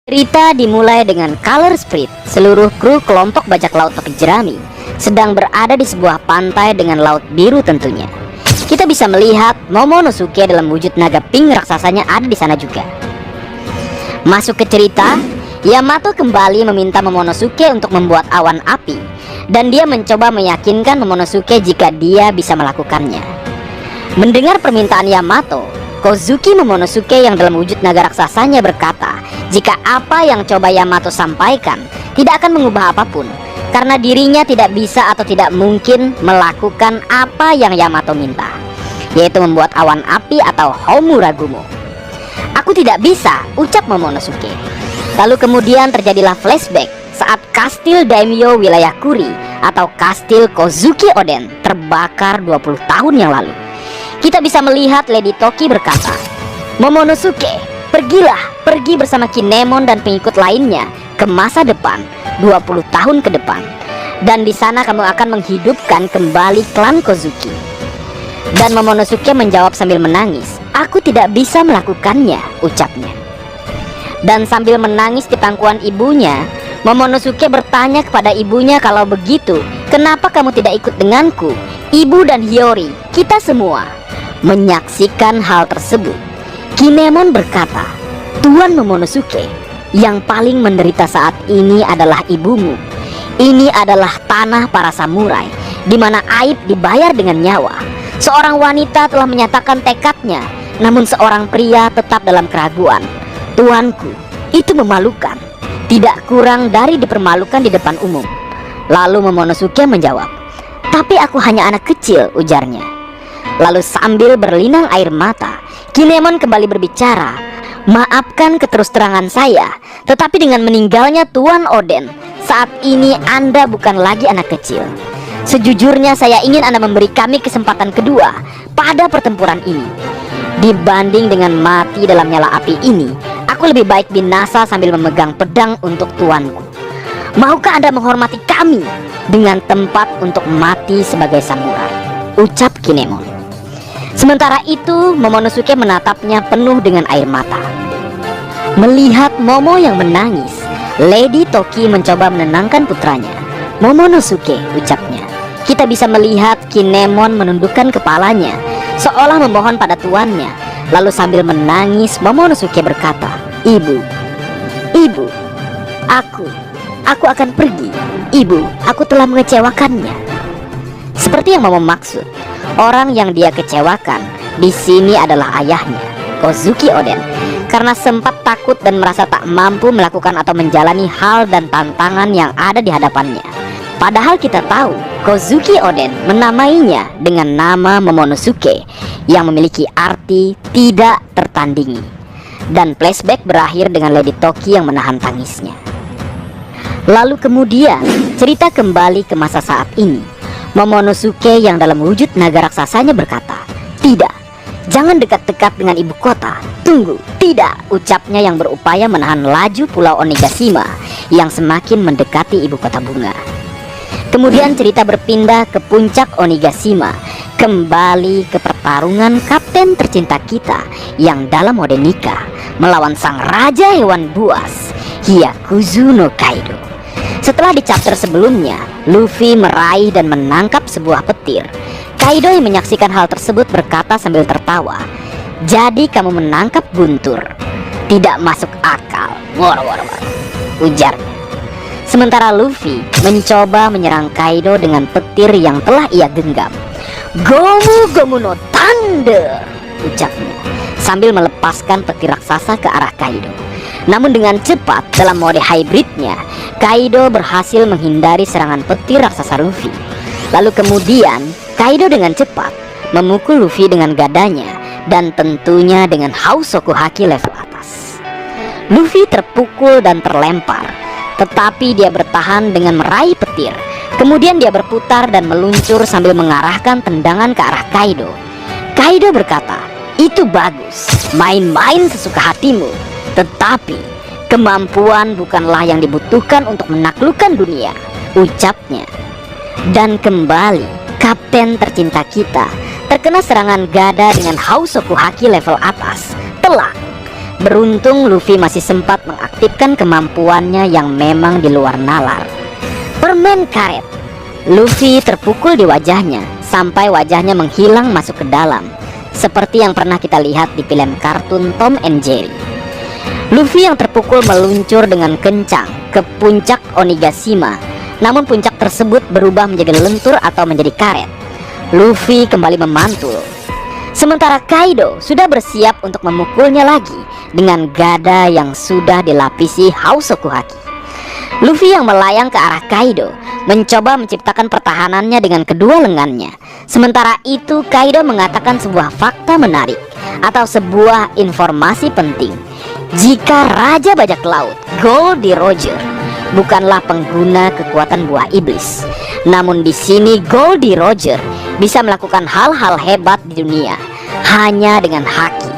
Cerita dimulai dengan Color Spirit, seluruh kru kelompok bajak laut topi jerami, sedang berada di sebuah pantai dengan laut biru tentunya. Kita bisa melihat Momonosuke dalam wujud naga pink raksasanya ada di sana juga. Masuk ke cerita, Yamato kembali meminta Momonosuke untuk membuat awan api, dan dia mencoba meyakinkan Momonosuke jika dia bisa melakukannya. Mendengar permintaan Yamato, Kozuki Momonosuke yang dalam wujud naga raksasanya berkata jika apa yang coba Yamato sampaikan tidak akan mengubah apapun, karena dirinya tidak bisa atau tidak mungkin melakukan apa yang Yamato minta, yaitu membuat awan api atau Homuragumo. Aku tidak bisa, ucap Momonosuke. Lalu kemudian terjadilah flashback saat kastil Daimyo wilayah Kuri atau kastil Kozuki Oden terbakar 20 tahun yang lalu. Kita bisa melihat Lady Toki berkata, "Momonosuke, pergi bersama Kinemon dan pengikut lainnya ke masa depan 20 tahun ke depan. Dan di sana kamu akan menghidupkan kembali klan Kozuki." Dan Momonosuke menjawab sambil menangis, "Aku tidak bisa melakukannya," ucapnya. Dan sambil menangis di pangkuan ibunya, Momonosuke bertanya kepada ibunya, "Kalau begitu, kenapa kamu tidak ikut denganku? Ibu dan Hiyori, kita semua." Menyaksikan hal tersebut, Kinemon berkata, "Tuan Momonosuke, yang paling menderita saat ini adalah ibumu. Ini adalah tanah para samurai, di mana aib dibayar dengan nyawa. Seorang wanita telah menyatakan tekadnya, namun seorang pria tetap dalam keraguan. Tuanku, itu memalukan, tidak kurang dari dipermalukan di depan umum." Lalu Momonosuke menjawab, "Tapi aku hanya anak kecil," ujarnya. Lalu sambil berlinang air mata, Kinemon kembali berbicara, "Maafkan keterus-terangan saya, tetapi dengan meninggalnya Tuan Oden, saat ini Anda bukan lagi anak kecil. Sejujurnya saya ingin Anda memberi kami kesempatan kedua pada pertempuran ini. Dibanding dengan mati dalam nyala api ini, aku lebih baik binasa sambil memegang pedang untuk tuanku. Maukah Anda menghormati kami dengan tempat untuk mati sebagai samurai?" ucap Kinemon. Sementara itu Momonosuke menatapnya penuh dengan air mata. Melihat Momo yang menangis, Lady Toki mencoba menenangkan putranya. "Momonosuke," ucapnya. Kita bisa melihat Kinemon menundukkan kepalanya seolah memohon pada tuannya. Lalu sambil menangis Momonosuke berkata, Ibu, aku akan pergi. Ibu, aku telah mengecewakannya." Seperti yang Momo maksud, orang yang dia kecewakan di sini adalah ayahnya, Kozuki Oden, karena sempat takut dan merasa tak mampu melakukan atau menjalani hal dan tantangan yang ada di hadapannya. Padahal kita tahu Kozuki Oden menamainya dengan nama Momonosuke yang memiliki arti tidak tertandingi. Dan flashback berakhir dengan Lady Toki yang menahan tangisnya. Lalu kemudian cerita kembali ke masa saat ini. Momonosuke yang dalam wujud naga raksasanya berkata, "Tidak, jangan dekat-dekat dengan ibu kota. Tunggu, tidak," ucapnya yang berupaya menahan laju pulau Onigashima yang semakin mendekati ibu kota bunga. Kemudian cerita berpindah ke puncak Onigashima, kembali ke pertarungan kapten tercinta kita yang dalam mode nikah melawan sang raja hewan buas, Hyakuzu no Kaido. Setelah di chapter sebelumnya, Luffy meraih dan menangkap sebuah petir. Kaido yang menyaksikan hal tersebut berkata sambil tertawa, "Jadi kamu menangkap guntur? Tidak masuk akal," ujarnya. Sementara Luffy mencoba menyerang Kaido dengan petir yang telah ia genggam. "Gomu no Thunder," ucapnya sambil melepaskan petir raksasa ke arah Kaido. Namun dengan cepat dalam mode hybridnya, Kaido berhasil menghindari serangan petir raksasa Luffy. Lalu kemudian Kaido dengan cepat memukul Luffy dengan gadanya dan tentunya dengan Hausoku Haki level atas. Luffy terpukul dan terlempar, tetapi dia bertahan dengan meraih petir. Kemudian dia berputar dan meluncur sambil mengarahkan tendangan ke arah Kaido. Kaido berkata, "Itu bagus, main-main sesuka hatimu. Tetapi kemampuan bukanlah yang dibutuhkan untuk menaklukkan dunia," ucapnya. Dan kembali kapten tercinta kita terkena serangan gada dengan Hausoku Haki level atas. Telak. Beruntung Luffy masih sempat mengaktifkan kemampuannya yang memang di luar nalar. Permen karet. Luffy terpukul di wajahnya sampai wajahnya menghilang masuk ke dalam, seperti yang pernah kita lihat di film kartun Tom and Jerry. Luffy yang terpukul meluncur dengan kencang ke puncak Onigashima, namun puncak tersebut berubah menjadi lentur atau menjadi karet. Luffy kembali memantul. Sementara Kaido sudah bersiap untuk memukulnya lagi dengan gada yang sudah dilapisi Hausoku Haki. Luffy yang melayang ke arah Kaido mencoba menciptakan pertahanannya dengan kedua lengannya. Sementara itu Kaido mengatakan sebuah fakta menarik atau sebuah informasi penting. Jika Raja Bajak Laut Goldie Roger bukanlah pengguna kekuatan buah iblis, namun di sini Goldie Roger bisa melakukan hal-hal hebat di dunia hanya dengan haki.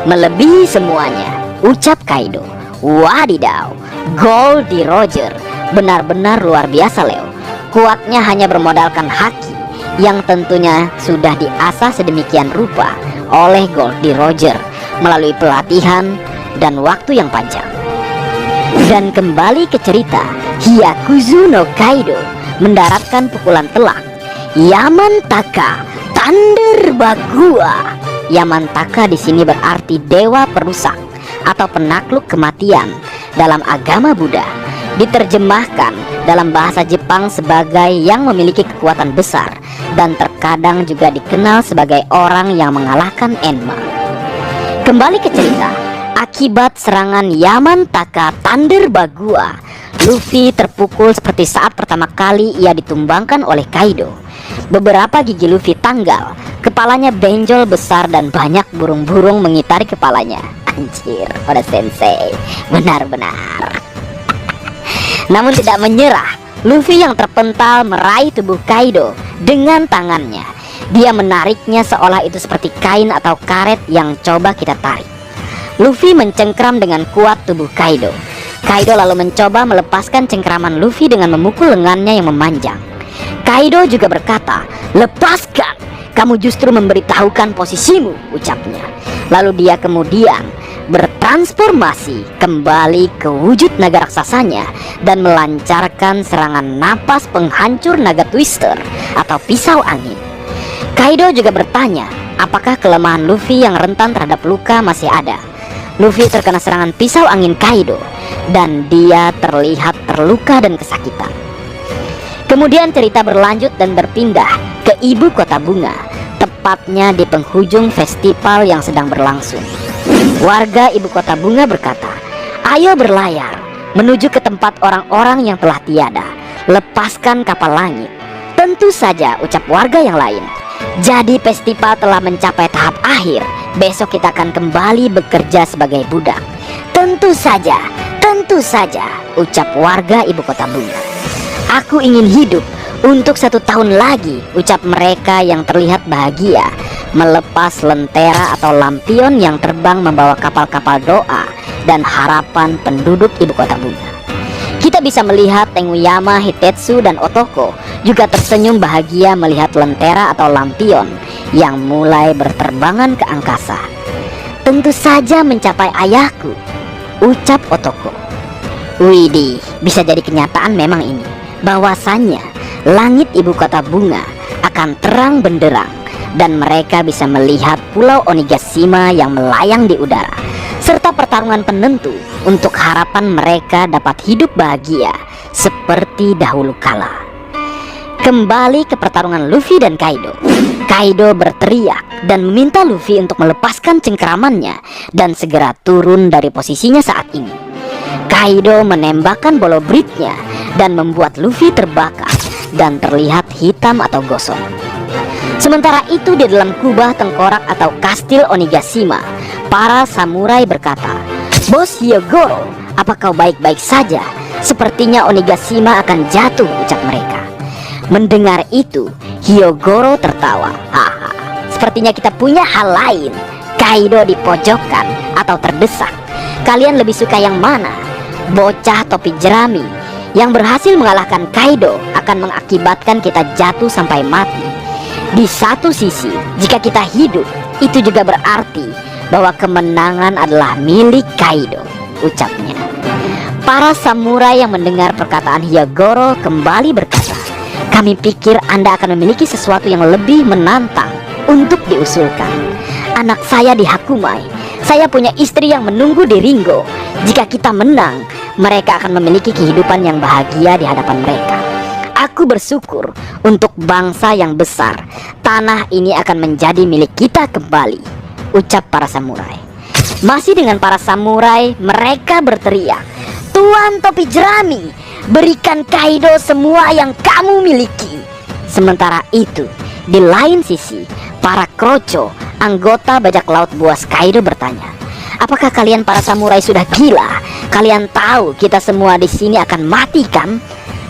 Melebihi semuanya, ucap Kaido. Wadidaw, Goldie Roger benar-benar luar biasa, Leo. Kuatnya hanya bermodalkan haki yang tentunya sudah diasah sedemikian rupa oleh Goldie Roger melalui pelatihan dan waktu yang panjang. Dan kembali ke cerita, Hyakuzu no Kaido mendaratkan pukulan telak Yamantaka Thunder Bagua. Yamantaka di sini berarti dewa perusak atau penakluk kematian dalam agama Buddha. Diterjemahkan dalam bahasa Jepang sebagai yang memiliki kekuatan besar dan terkadang juga dikenal sebagai orang yang mengalahkan Enma. Kembali ke cerita, akibat serangan Yamantaka Thunder Bagua, Luffy terpukul seperti saat pertama kali ia ditumbangkan oleh Kaido. Beberapa gigi Luffy tanggal, kepalanya benjol besar dan banyak burung-burung mengitari kepalanya. Anjir, pada sensei, benar-benar. Namun tidak menyerah, Luffy yang terpental meraih tubuh Kaido dengan tangannya. Dia menariknya seolah itu seperti kain atau karet yang coba kita tarik. Luffy mencengkram dengan kuat tubuh Kaido. Kaido lalu mencoba melepaskan cengkraman Luffy dengan memukul lengannya yang memanjang. Kaido juga berkata, "Lepaskan, kamu justru memberitahukan posisimu," ucapnya. Lalu dia kemudian bertransformasi kembali ke wujud naga raksasanya dan melancarkan serangan napas penghancur naga twister atau pisau angin. Kaido juga bertanya, apakah kelemahan Luffy yang rentan terhadap luka masih ada. Luffy terkena serangan pisau angin Kaido dan dia terlihat terluka dan kesakitan. Kemudian cerita berlanjut dan berpindah ke ibu kota bunga, tepatnya di penghujung festival yang sedang berlangsung. Warga ibu kota bunga berkata, "Ayo berlayar menuju ke tempat orang-orang yang telah tiada. Lepaskan kapal langit." "Tentu saja," ucap warga yang lain. "Jadi festival telah mencapai tahap akhir. Besok kita akan kembali bekerja sebagai budak." tentu saja," ucap warga ibu kota bunga. "Aku ingin hidup untuk 1 tahun lagi," ucap mereka yang terlihat bahagia melepas lentera atau lampion yang terbang membawa kapal-kapal doa dan harapan penduduk ibu kota bunga. Kita bisa melihat Tenguyama, Hitetsu, dan Otoko juga tersenyum bahagia melihat lentera atau lampion yang mulai berterbangan ke angkasa. "Tentu saja mencapai ayahku," ucap Otoko. Widih, bisa jadi kenyataan memang ini, bahwasannya langit ibu kota bunga akan terang benderang dan mereka bisa melihat pulau Onigashima yang melayang di udara, serta pertarungan penentu untuk harapan mereka dapat hidup bahagia seperti dahulu kala. Kembali ke pertarungan Luffy dan Kaido. Kaido berteriak dan meminta Luffy untuk melepaskan cengkramannya dan segera turun dari posisinya saat ini. Kaido menembakkan bolo britnya dan membuat Luffy terbakar dan terlihat hitam atau gosong. Sementara itu di dalam kubah tengkorak atau kastil Onigashima, para samurai berkata, "Bos Hyogoro, apa kau baik-baik saja? Sepertinya Onigashima akan jatuh," ucap mereka. Mendengar itu, Hyogoro tertawa. "Haha, sepertinya kita punya hal lain." Kaido dipojokkan atau terdesak. "Kalian lebih suka yang mana? Bocah topi jerami yang berhasil mengalahkan Kaido akan mengakibatkan kita jatuh sampai mati. Di satu sisi, jika kita hidup, itu juga berarti bahwa kemenangan adalah milik Kaido, ucapnya. Para samurai yang mendengar perkataan Hyogoro kembali berkata, kami pikir Anda akan memiliki sesuatu yang lebih menantang untuk diusulkan. Anak saya dihakumai. Saya punya istri yang menunggu di Ringo. Jika kita menang, mereka akan memiliki kehidupan yang bahagia di hadapan mereka. Aku bersyukur untuk bangsa yang besar. Tanah ini akan menjadi milik kita kembali, ucap para samurai. Masih dengan para samurai, mereka berteriak, Tuan Topi Jerami, berikan Kaido semua yang kamu miliki. Sementara itu, di lain sisi, para kroco, anggota bajak laut buas Kaido bertanya, apakah kalian para samurai sudah gila? Kalian tahu kita semua di sini akan mati kan?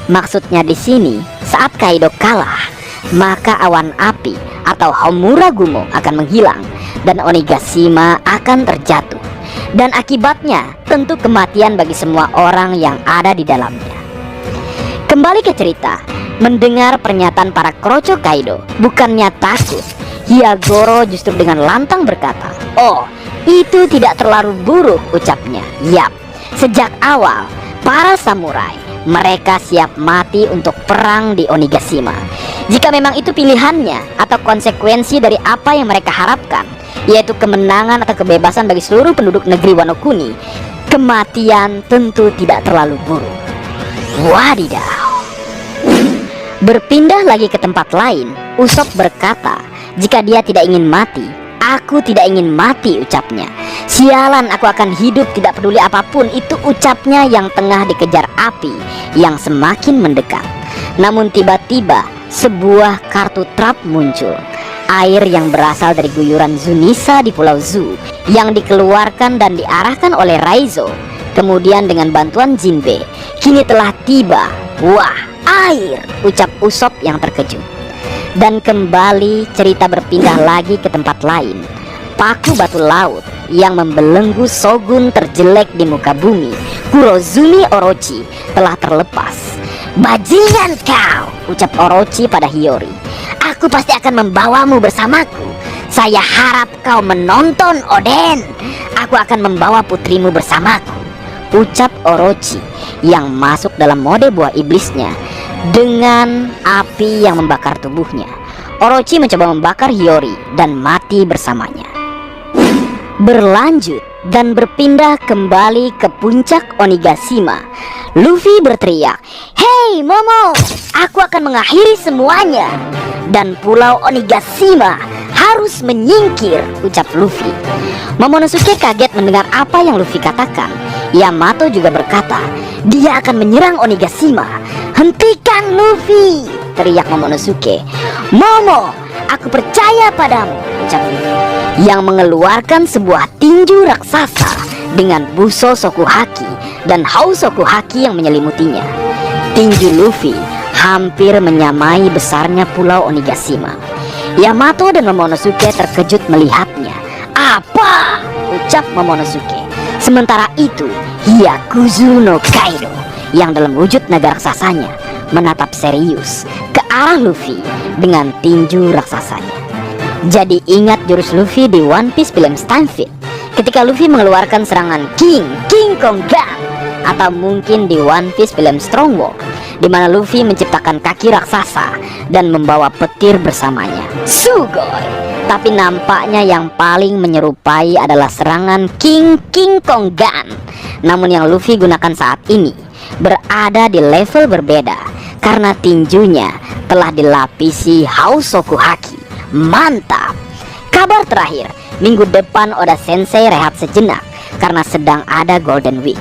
Maksudnya di sini, saat Kaido kalah, maka awan api atau Homura Gumo akan menghilang dan Onigashima akan terjatuh. Dan akibatnya tentu kematian bagi semua orang yang ada di dalamnya. Kembali ke cerita, mendengar pernyataan para kroco Kaido, bukannya takut, Hyogoro justru dengan lantang berkata, oh, itu tidak terlalu buruk, ucapnya. Yap, sejak awal para samurai, mereka siap mati untuk perang di Onigashima. Jika memang itu pilihannya atau konsekuensi dari apa yang mereka harapkan, yaitu kemenangan atau kebebasan bagi seluruh penduduk negeri Wano Kuni, kematian tentu tidak terlalu buruk. Wadidaw. Berpindah lagi ke tempat lain, Usopp berkata, jika dia tidak ingin mati, aku tidak ingin mati, ucapnya. Sialan, aku akan hidup tidak peduli apapun, itu ucapnya yang tengah dikejar api yang semakin mendekat. Namun tiba-tiba sebuah kartu trap muncul. Air yang berasal dari guyuran Zunisa di Pulau Zu yang dikeluarkan dan diarahkan oleh Raizo. Kemudian dengan bantuan Jinbe, kini telah tiba. Wah, air, ucap Usopp yang terkejut. Dan kembali cerita berpindah lagi ke tempat lain. Paku batu laut yang membelenggu shogun terjelek di muka bumi, Kurozumi Orochi, telah terlepas. Bajingan kau, ucap Orochi pada Hiyori. Aku pasti akan membawamu bersamaku. Saya harap kau menonton, Oden. Aku akan membawa putrimu bersamaku, ucap Orochi yang masuk dalam mode buah iblisnya dengan api yang membakar tubuhnya. Orochi mencoba membakar Hiyori dan mati bersamanya. Berlanjut dan berpindah kembali ke puncak Onigashima. Luffy berteriak, "Hei Momo, aku akan mengakhiri semuanya dan pulau Onigashima harus menyingkir," ucap Luffy. Momonosuke kaget mendengar apa yang Luffy katakan. Yamato juga berkata, "Dia akan menyerang Onigashima." "Hentikan Luffy!" teriak Momonosuke. "Momo, aku percaya padamu," ucap Luffy, yang mengeluarkan sebuah tinju raksasa dengan buso Sokuhaki dan hau Sokuhaki yang menyelimutinya. Tinju Luffy hampir menyamai besarnya pulau Onigashima. Yamato dan Momonosuke terkejut melihatnya. "Apa?" ucap Momonosuke. Sementara itu, Hyakuzu no Kaido yang dalam wujud naga raksasanya menatap serius ke arah Luffy dengan tinju raksasanya. Jadi ingat jurus Luffy di One Piece film Stampede ketika Luffy mengeluarkan serangan King Kong Gun, atau mungkin di One Piece film Strong World di mana Luffy menciptakan kaki raksasa dan membawa petir bersamanya, Sugoi. Tapi nampaknya yang paling menyerupai adalah serangan King Kong Gun. Namun yang Luffy gunakan saat ini berada di level berbeda karena tinjunya telah dilapisi hau Sokuhaki. Mantap. Kabar terakhir, minggu depan Oda Sensei rehat sejenak karena sedang ada Golden Week.